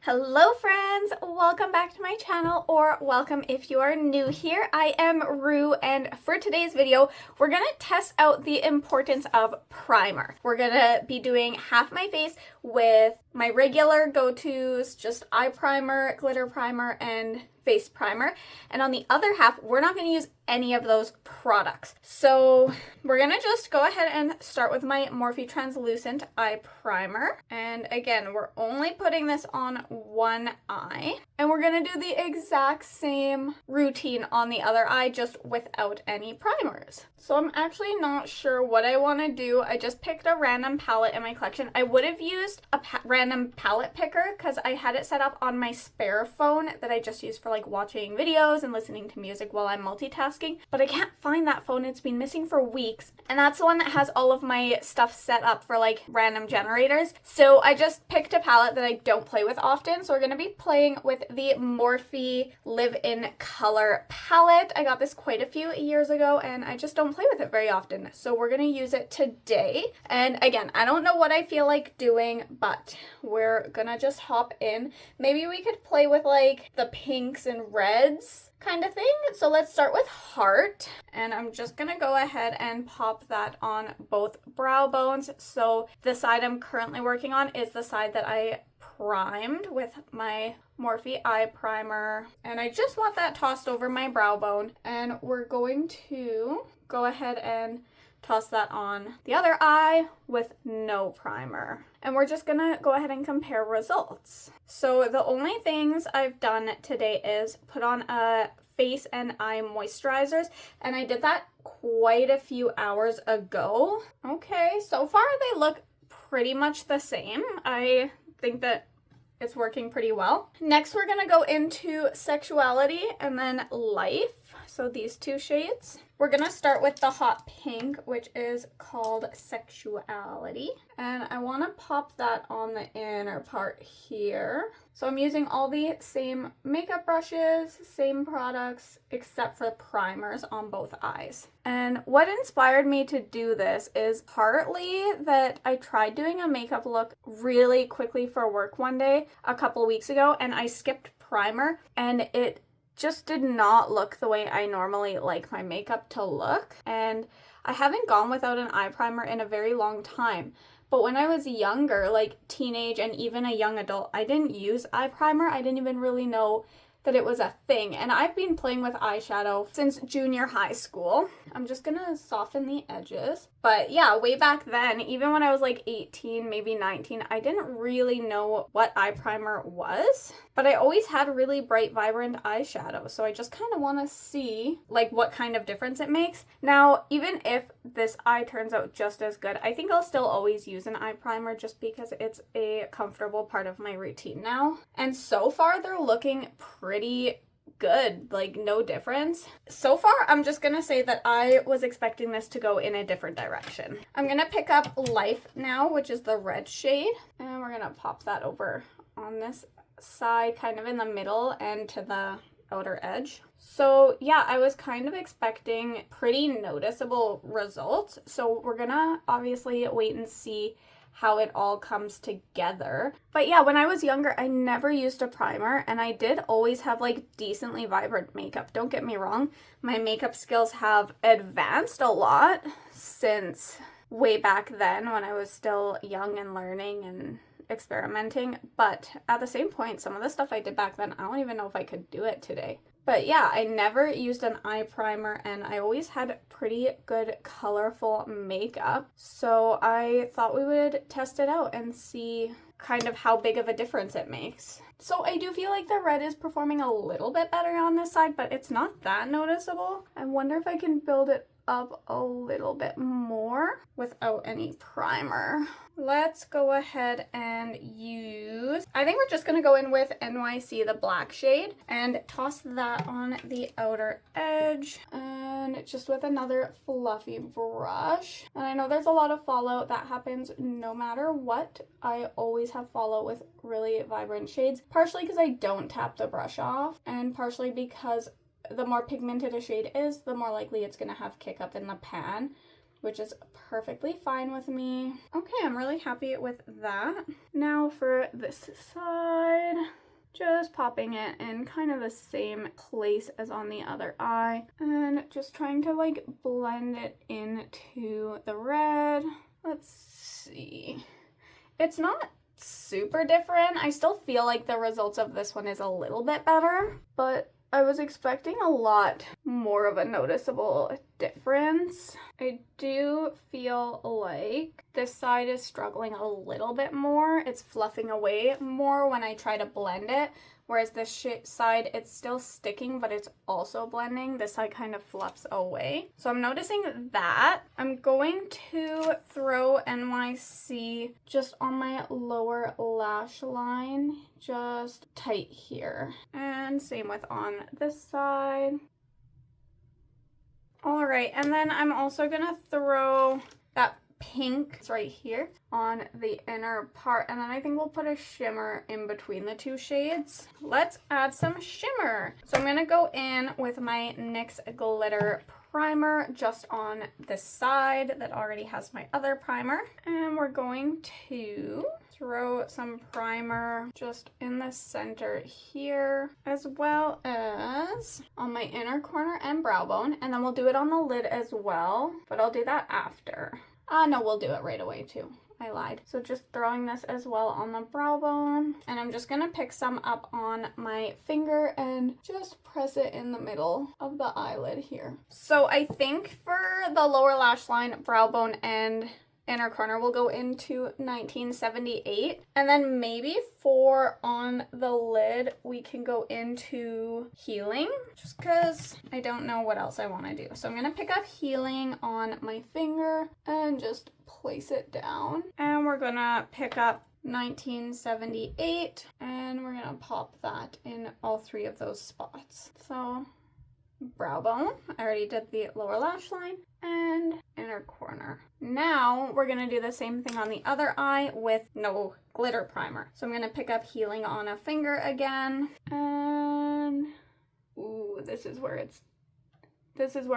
Hello friends, welcome back to my channel, or welcome if you are new here. I am Rue, and for today's video we're gonna test out the importance of primer. We're gonna be doing half my face with my regular go-tos, just eye primer, glitter primer, and face primer, and on the other half we're not going to use any of those products. So we're going to just go ahead and start with my Morphe Translucent Eye Primer, and again we're only putting this on one eye, and we're going to do the exact same routine on the other eye, just without any primers. So I'm actually not sure what I want to do. I just picked a random palette in my collection. I would have used a random palette picker because I had it set up on my spare phone that I just use for like watching videos and listening to music while I'm multitasking, but I can't find that phone. It's been missing for weeks, and that's the one that has all of my stuff set up for like random generators. So I just picked a palette that I don't play with often, so we're going to be playing with the Morphe Live-In Color palette. I got this quite a few years ago and I just don't play with it very often, so we're going to use it today. And again, I don't know what I feel like doing, but we're gonna just hop in. Maybe we could play with like the pinks and reds kind of thing. So let's start with heart, and I'm just gonna go ahead and pop that on both brow bones. So the side I'm currently working on is the side that I primed with my Morphe eye primer, and I just want that tossed over my brow bone, and we're going to go ahead and toss that on the other eye with no primer. And we're just gonna go ahead and compare results. So the only things I've done today is put on a face and eye moisturizers, and I did that quite a few hours ago. Okay, so far they look pretty much the same. I think that it's working pretty well. Next we're gonna go into Sexuality and then Life. So these two shades. We're gonna start with the hot pink, which is called Sexuality. And I wanna pop that on the inner part here. So I'm using all the same makeup brushes, same products, except for primers on both eyes. And what inspired me to do this is partly that I tried doing a makeup look really quickly for work one day a couple weeks ago, and I skipped primer, and it just did not look the way I normally like my makeup to look. And I haven't gone without an eye primer in a very long time. But when I was younger, like teenage and even a young adult, I didn't use eye primer. I didn't even really know that it was a thing. And I've been playing with eyeshadow since junior high school. I'm just gonna soften the edges. But yeah, way back then, even when I was like 18, maybe 19, I didn't really know what eye primer was. But I always had really bright, vibrant eyeshadow. So I just kind of want to see like what kind of difference it makes. Now, even if this eye turns out just as good, I think I'll still always use an eye primer just because it's a comfortable part of my routine now. And so far, they're looking pretty good, like no difference. So far, I'm just gonna say that I was expecting this to go in a different direction. I'm gonna pick up Life now, which is the red shade, and we're gonna pop that over on this side, kind of in the middle and to the outer edge. So yeah, I was kind of expecting pretty noticeable results. So we're gonna obviously wait and see how it all comes together. But yeah, when I was younger, I never used a primer, and I did always have like decently vibrant makeup. Don't get me wrong, my makeup skills have advanced a lot since way back then when I was still young and learning and experimenting, but at the same point, some of the stuff I did back then, I don't even know if I could do it today. But yeah, I never used an eye primer, and I always had pretty good colorful makeup, so I thought we would test it out and see kind of how big of a difference it makes. So I do feel like the red is performing a little bit better on this side, but it's not that noticeable. I wonder if I can build it up a little bit more without any primer. Let's go ahead and use, I think we're just gonna go in with NYC, the black shade, and toss that on the outer edge, and just with another fluffy brush. And I know there's a lot of fallout that happens no matter what. I always have fallout with really vibrant shades, partially because I don't tap the brush off, and partially because the more pigmented a shade is, the more likely it's gonna have kick up in the pan, which is perfectly fine with me. Okay, I'm really happy with that. Now for this side, Just popping it in kind of the same place as on the other eye and just trying to like blend it into the red. Let's see. It's not super different. I still feel like the results of this one is a little bit better, but I was expecting a lot more of a noticeable difference. I do feel like this side is struggling a little bit more. It's fluffing away more when I try to blend it, whereas this side, it's still sticking, but it's also blending. This side kind of fluffs away. So I'm noticing that. I'm going to throw NYC just on my lower lash line, just tight here. And same with on this side. All right, and then I'm also gonna throw that pink right here on the inner part, and then I think we'll put a shimmer in between the two shades. Let's add some shimmer. So I'm gonna go in with my NYX glitter primer just on this side that already has my other primer, and we're going to throw some primer just in the center here, as well as on my inner corner and brow bone, and then we'll do it on the lid as well, but I'll do that after. No, we'll do it right away too. I lied. So just throwing this as well on the brow bone, and I'm just gonna pick some up on my finger and just press it in the middle of the eyelid here. So I think for the lower lash line, brow bone, and inner corner will go into 1978, and then maybe for on the lid we can go into Healing, just because I don't know what else I want to do. So I'm gonna pick up Healing on my finger and just place it down, and we're gonna pick up 1978 and we're gonna pop that in all three of those spots. So brow bone, I already did the lower lash line, and inner corner. Now we're gonna do the same thing on the other eye with no glitter primer. So I'm gonna pick up Healing on a finger again, and ooh, this is where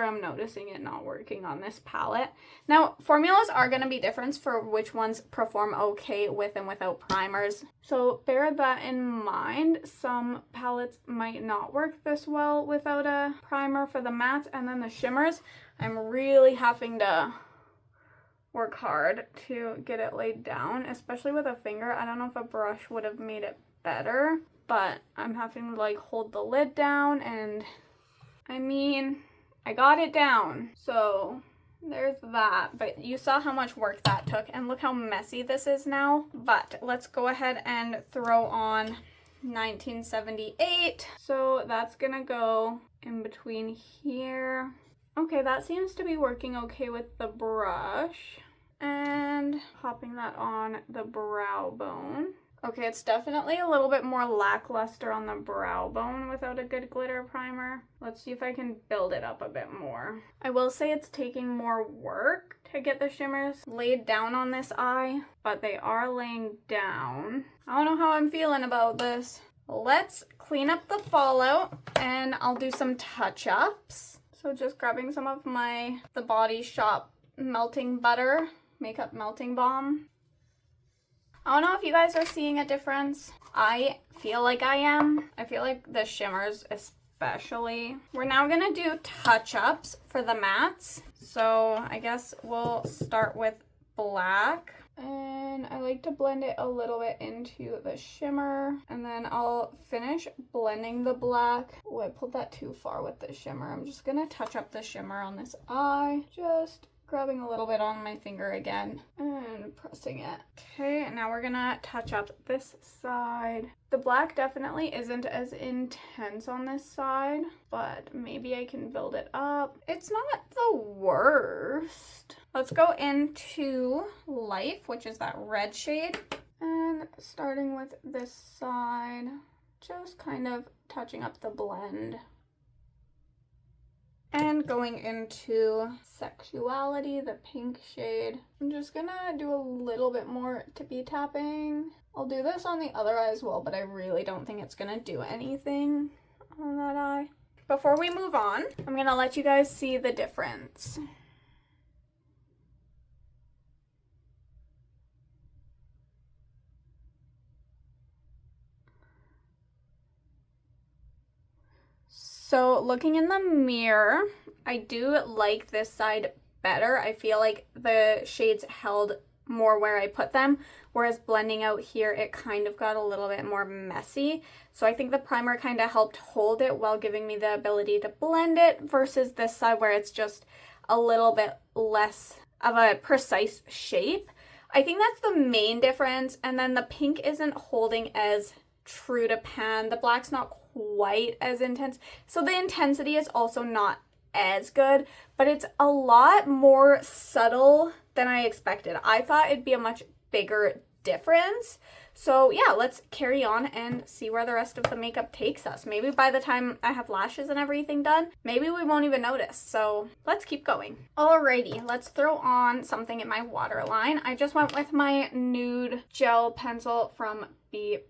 I'm noticing it not working on this palette. Now, formulas are going to be different for which ones perform okay with and without primers. So bear that in mind. Some palettes might not work this well without a primer for the mattes, and then the shimmers, I'm really having to work hard to get it laid down, especially with a finger. I don't know if a brush would have made it better, but I'm having to like hold the lid down, and I mean, I got it down, so there's that. But you saw how much work that took, and look how messy this is now. But let's go ahead and throw on 1978. So that's gonna go in between here. Okay, that seems to be working okay with the brush. And popping that on the brow bone. Okay, it's definitely a little bit more lackluster on the brow bone without a good glitter primer. Let's see if I can build it up a bit more. I will say it's taking more work to get the shimmers laid down on this eye, but they are laying down. I don't know how I'm feeling about this. Let's clean up the fallout, and I'll do some touch-ups. So just grabbing some of the Body Shop melting butter, makeup melting balm. I don't know if you guys are seeing a difference. I feel like I am. I feel like the shimmers especially. We're now gonna do touch-ups for the mattes. So I guess we'll start with black. And I like to blend it a little bit into the shimmer. And then I'll finish blending the black. Oh, I pulled that too far with the shimmer. I'm just gonna touch up the shimmer on this eye. Just grabbing a little bit on my finger again and pressing it. Okay, now we're gonna touch up this side. The black definitely isn't as intense on this side, but maybe I can build it up. It's not the worst. Let's go into Life, which is that red shade. And starting with this side, just kind of touching up the blend. And going into Sexuality, the pink shade. I'm just gonna do a little bit more tippy tapping. I'll do this on the other eye as well, but I really don't think it's gonna do anything on that eye. Before we move on, I'm gonna let you guys see the difference. So looking in the mirror, I do like this side better. I feel like the shades held more where I put them, whereas blending out here, it kind of got a little bit more messy. So I think the primer kind of helped hold it while giving me the ability to blend it, versus this side where it's just a little bit less of a precise shape. I think that's the main difference. And then the pink isn't holding as true to pan. The black's not quite as intense. So the intensity is also not as good, but it's a lot more subtle than I expected. I thought it'd be a much bigger difference. So yeah, let's carry on and see where the rest of the makeup takes us. Maybe by the time I have lashes and everything done, maybe we won't even notice. So let's keep going. Alrighty, let's throw on something in my waterline. I just went with my nude gel pencil from Biege.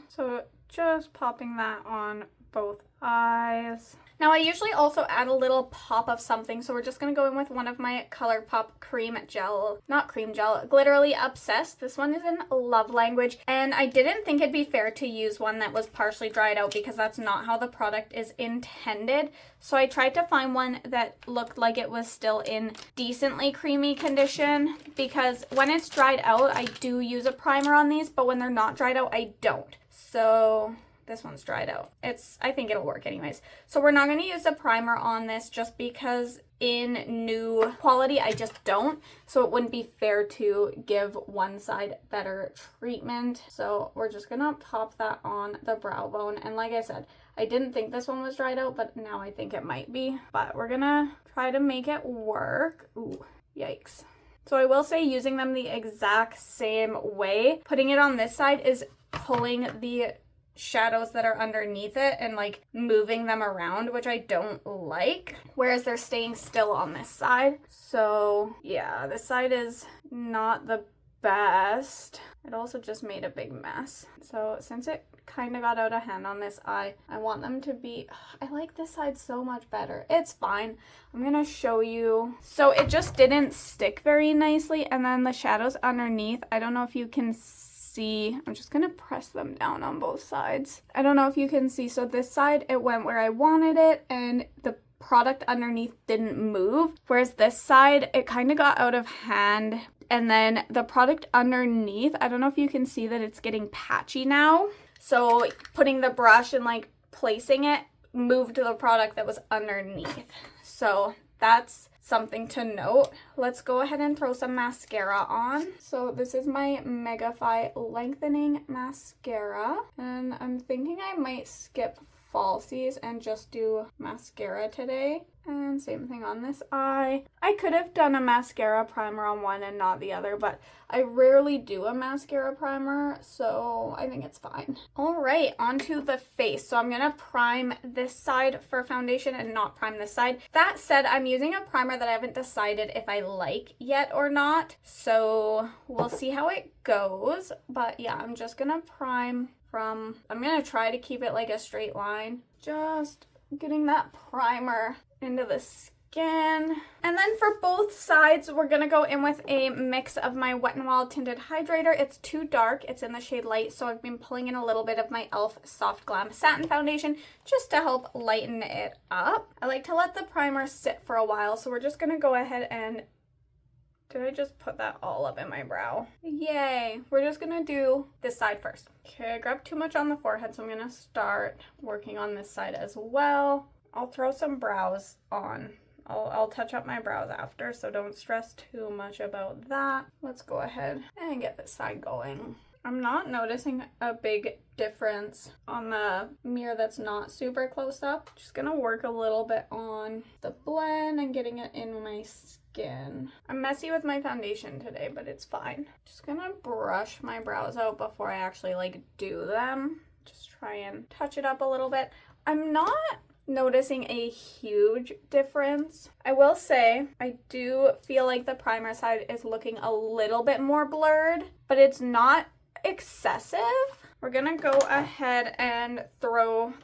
So just popping that on both eyes. Now I usually also add a little pop of something, so we're just going to go in with one of my Colourpop cream gel, not cream gel, Glitterly Obsessed. This one is in Love Language, and I didn't think it'd be fair to use one that was partially dried out because that's not how the product is intended. So I tried to find one that looked like it was still in decently creamy condition, because when it's dried out, I do use a primer on these, but when they're not dried out, I don't. So this one's dried out. I think it'll work anyways. So we're not going to use a primer on this just because in new quality I just don't. So it wouldn't be fair to give one side better treatment. So we're just going to pop that on the brow bone. And like I said, I didn't think this one was dried out, but now I think it might be. But we're going to try to make it work. Ooh, yikes. So I will say using them the exact same way, putting it on this side is pulling the shadows that are underneath it and like moving them around, which I don't like, whereas they're staying still on this side. So yeah, this side is not the best. It also just made a big mess. So since it kind of got out of hand on this eye, I want them to be, I like this side so much better. It's fine. I'm gonna show you. So it just didn't stick very nicely, and then the shadows underneath, I don't know if you can see, I'm just gonna press them down on both sides. I don't know if you can see, so this side it went where I wanted it and the product underneath didn't move, whereas this side it kind of got out of hand, and then the product underneath, I don't know if you can see that it's getting patchy now. So putting the brush and like placing it moved the product that was underneath. So that's something to note. Let's go ahead and throw some mascara on. So this is my Megafy Lengthening Mascara, and I'm thinking I might skip falsies and just do mascara today. And same thing on this eye. I could have done a mascara primer on one and not the other, but I rarely do a mascara primer, so I think it's fine. All right, onto the face. So I'm gonna prime this side for foundation and not prime this side. That said, I'm using a primer that I haven't decided if I like yet or not, so we'll see how it goes. But yeah, I'm just gonna prime from, I'm gonna try to keep it like a straight line, just getting that primer into the skin. And then for both sides, we're gonna go in with a mix of my Wetnwild Tinted Hydrator. It's too dark, it's in the shade Light, so I've been pulling in a little bit of my e.l.f. Soft Glam Satin Foundation just to help lighten it up. I like to let the primer sit for a while, so we're just gonna go ahead and, did I just put that all up in my brow? Yay! We're just gonna do this side first. Okay, I grabbed too much on the forehead, so I'm gonna start working on this side as well. I'll throw some brows on. I'll touch up my brows after, so don't stress too much about that. Let's go ahead and get this side going. I'm not noticing a big difference on the mirror that's not super close up. Just gonna work a little bit on the blend and getting it in my skin. I'm messy with my foundation today, but it's fine. Just gonna brush my brows out before I actually like do them. Just try and touch it up a little bit. I'm not noticing a huge difference. I will say I do feel like the primer side is looking a little bit more blurred, but it's not excessive. We're gonna go ahead and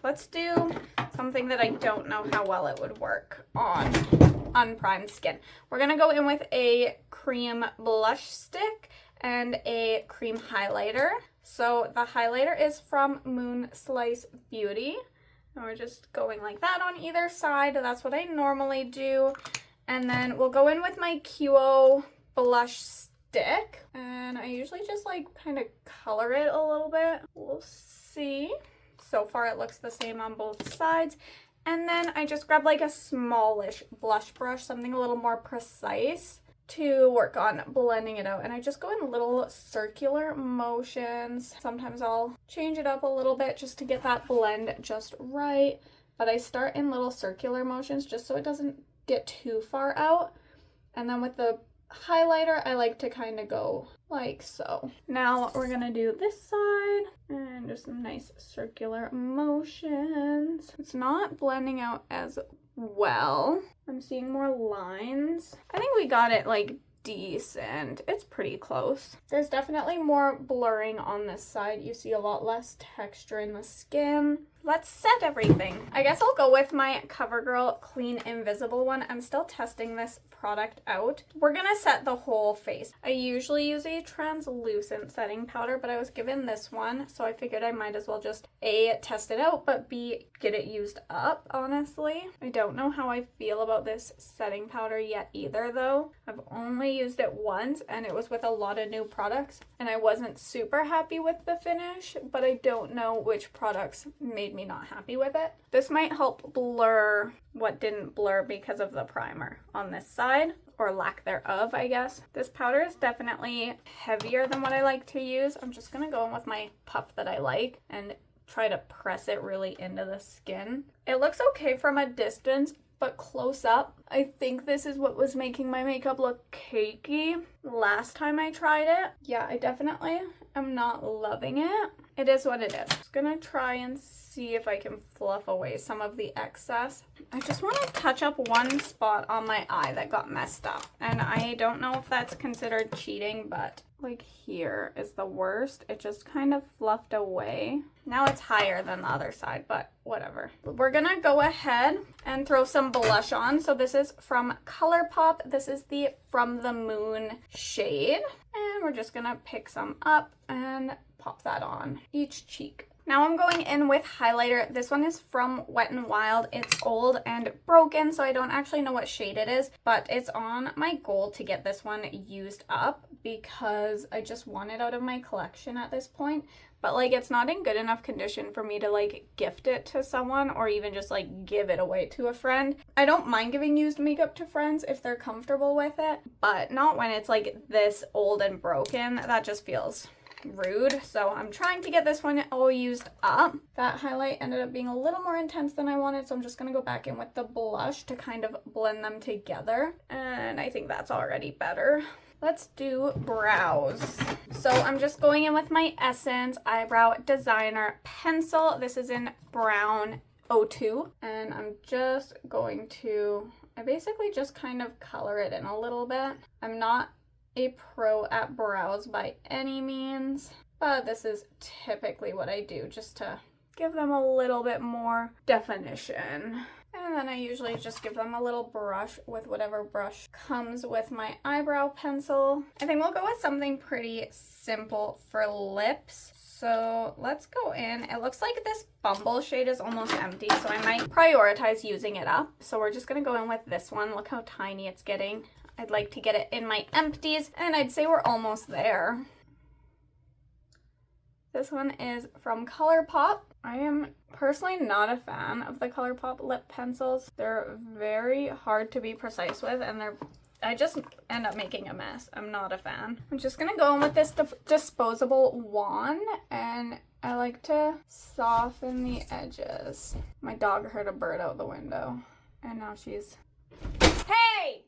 let's do something that I don't know how well it would work on unprimed skin. We're gonna go in with a cream blush stick and a cream highlighter. So the highlighter is from Moonslice Beauty. And we're just going like that on either side. That's what I normally do. And then we'll go in with my QO blush stick. And I usually just like kind of color it a little bit. We'll see. So far it looks the same on both sides. And then I just grab like a smallish blush brush, something a little more precise to work on blending it out. And I just go in little circular motions. Sometimes I'll change it up a little bit just to get that blend just right. But I start in little circular motions just so it doesn't get too far out. And then with the highlighter, I like to kind of go like so. Now we're gonna do this side and just some nice circular motions. It's not blending out as well. I'm seeing more lines. I think we got it like decent. It's pretty close. There's definitely more blurring on this side. You see a lot less texture in the skin. Let's set everything. I guess I'll go with my CoverGirl Clean Invisible one. I'm still testing this product out. We're gonna set the whole face. I usually use a translucent setting powder, but I was given this one, so I figured I might as well just A, test it out, but B, get it used up, honestly. I don't know how I feel about this setting powder yet either, though. I've only used it once, and it was with a lot of new products, and I wasn't super happy with the finish, but I don't know which products made me not happy with it. This might help blur what didn't blur because of the primer on this side, or lack thereof, I guess. This powder is definitely heavier than what I like to use. I'm just gonna go in with my puff that I like and try to press it really into the skin. It looks okay from a distance, but close up, I think this is what was making my makeup look cakey last time I tried it. Yeah, I definitely am not loving it. It is what it is. Just gonna try and see if I can fluff away some of the excess. I just want to touch up one spot on my eye that got messed up. And I don't know if that's considered cheating, but like here is the worst. It just kind of fluffed away. Now it's higher than the other side, but whatever. We're gonna go ahead and throw some blush on. So this is from Colourpop. This is the From the Moon shade. And we're just gonna pick some up and pop that on each cheek. Now I'm going in with highlighter. This one is from Wetnwild. It's old and broken, so I don't actually know what shade it is, but it's on my goal to get this one used up because I just want it out of my collection at this point. But like, it's not in good enough condition for me to like gift it to someone or even just like give it away to a friend. I don't mind giving used makeup to friends if they're comfortable with it, but not when it's like this old and broken. That just feels rude. So I'm trying to get this one all used up. That highlight ended up being a little more intense than I wanted, so I'm just gonna go back in with the blush to kind of blend them together, and I think that's already better. Let's do brows. So I'm just going in with my Essence Eyebrow Designer Pencil. This is in Brown 02, and I'm just going to, I basically just kind of color it in a little bit. I'm not a pro at brows by any means, but this is typically what I do just to give them a little bit more definition. And then I usually just give them a little brush with whatever brush comes with my eyebrow pencil. I think we'll go with something pretty simple for lips. So let's go in. It looks like this Bumble shade is almost empty, so I might prioritize using it up. So we're just gonna go in with this one. Look how tiny it's getting. I'd like to get it in my empties, and I'd say we're almost there. This one is from Colourpop. I am personally not a fan of the Colourpop lip pencils. They're very hard to be precise with, and I just end up making a mess. I'm not a fan. I'm just gonna go in with this disposable wand, and I like to soften the edges. My dog heard a bird out the window, and now she's... Hey!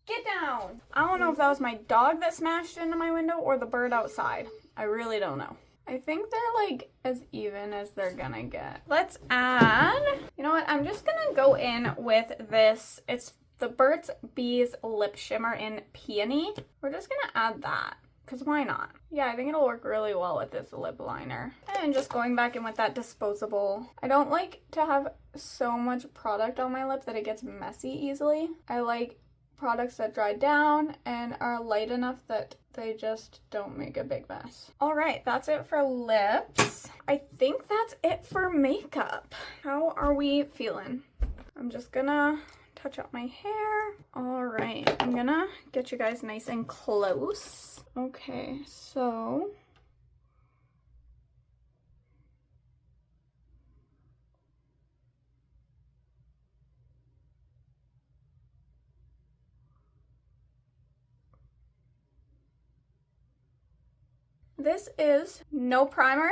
Get down! I don't know if that was my dog that smashed into my window or the bird outside. I really don't know. I think they're like as even as they're gonna get. Let's add, you know what? I'm just gonna go in with this. It's the Burt's Bees Lip Shimmer in Peony. We're just gonna add that, because why not? Yeah, I think it'll work really well with this lip liner. And just going back in with that disposable. I don't like to have so much product on my lip that it gets messy easily. I like products that dry down and are light enough that they just don't make a big mess. All right, that's it for lips. I think that's it for makeup. How are we feeling? I'm just gonna touch up my hair. All right, I'm gonna get you guys nice and close. Okay, so this is no primer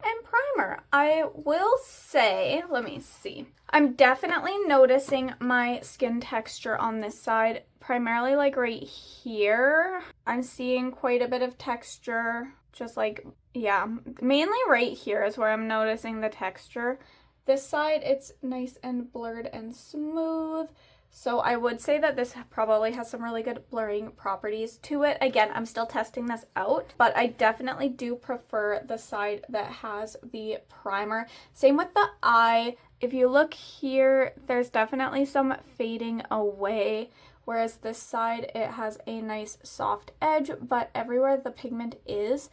and primer. I will say, let me see. I'm definitely noticing my skin texture on this side, primarily like right here. I'm seeing quite a bit of texture, just like, yeah, mainly right here is where I'm noticing the texture. This side, it's nice and blurred and smooth. So I would say that this probably has some really good blurring properties to it. Again, I'm still testing this out, but I definitely do prefer the side that has the primer. Same with the eye. If you look here, there's definitely some fading away, whereas this side, it has a nice soft edge, but everywhere the pigment is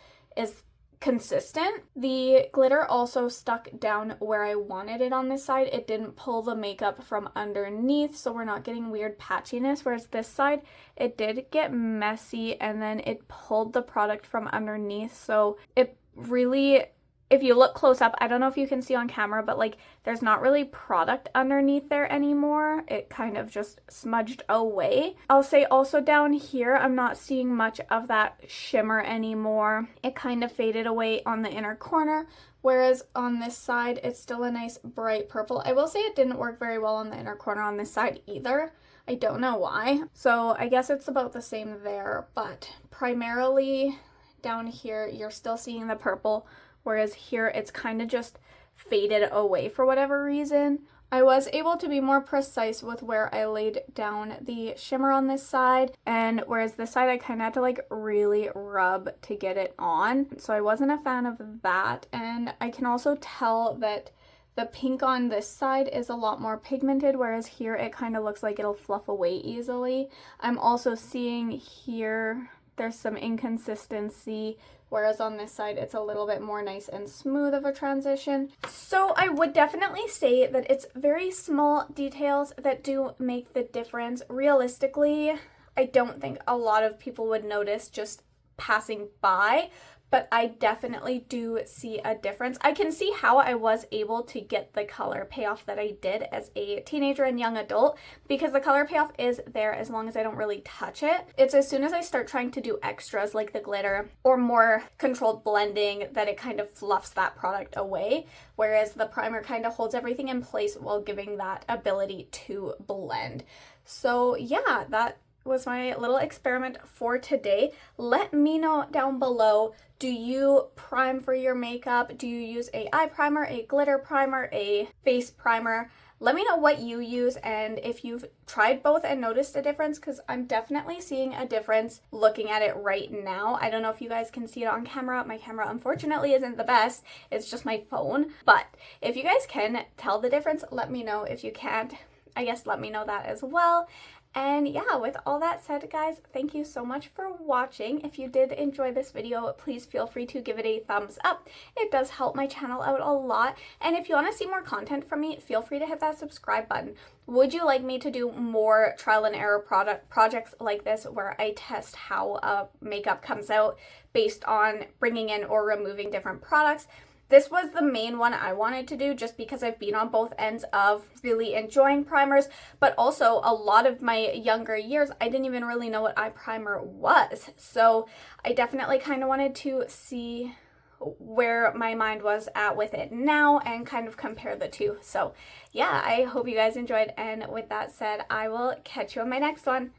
consistent. The glitter also stuck down where I wanted it on this side. It didn't pull the makeup from underneath, so we're not getting weird patchiness, whereas this side, it did get messy and then it pulled the product from underneath. So it really, if you look close up, I don't know if you can see on camera, but like there's not really product underneath there anymore. It kind of just smudged away. I'll say also down here, I'm not seeing much of that shimmer anymore. It kind of faded away on the inner corner, whereas on this side, it's still a nice bright purple. I will say it didn't work very well on the inner corner on this side either. I don't know why. So I guess it's about the same there, but primarily down here, you're still seeing the purple, whereas here it's kind of just faded away for whatever reason. I was able to be more precise with where I laid down the shimmer on this side, and whereas this side I kind of had to like really rub to get it on. So I wasn't a fan of that, and I can also tell that the pink on this side is a lot more pigmented, whereas here it kind of looks like it'll fluff away easily. I'm also seeing here there's some inconsistency, whereas on this side it's a little bit more nice and smooth of a transition. So I would definitely say that it's very small details that do make the difference. Realistically, I don't think a lot of people would notice just passing by, but I definitely do see a difference. I can see how I was able to get the color payoff that I did as a teenager and young adult, because the color payoff is there as long as I don't really touch it. It's as soon as I start trying to do extras like the glitter or more controlled blending that it kind of fluffs that product away, whereas the primer kind of holds everything in place while giving that ability to blend. So yeah, that was my little experiment for today. Let me know down below, do you prime for your makeup? Do you use a eye primer, a glitter primer, a face primer? Let me know what you use and if you've tried both and noticed a difference, because I'm definitely seeing a difference looking at it right now. I don't know if you guys can see it on camera. My camera unfortunately isn't the best. It's just my phone. But if you guys can tell the difference, let me know. If you can't, I guess let me know that as well. And yeah, with all that said, guys, thank you so much for watching. If you did enjoy this video, please feel free to give it a thumbs up. It does help my channel out a lot. And if you want to see more content from me, feel free to hit that subscribe button. Would you like me to do more trial and error projects like this where I test how makeup comes out based on bringing in or removing different products? This was the main one I wanted to do just because I've been on both ends of really enjoying primers, but also a lot of my younger years, I didn't even really know what eye primer was. So I definitely kind of wanted to see where my mind was at with it now and kind of compare the two. So yeah, I hope you guys enjoyed. And with that said, I will catch you on my next one.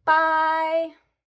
Bye!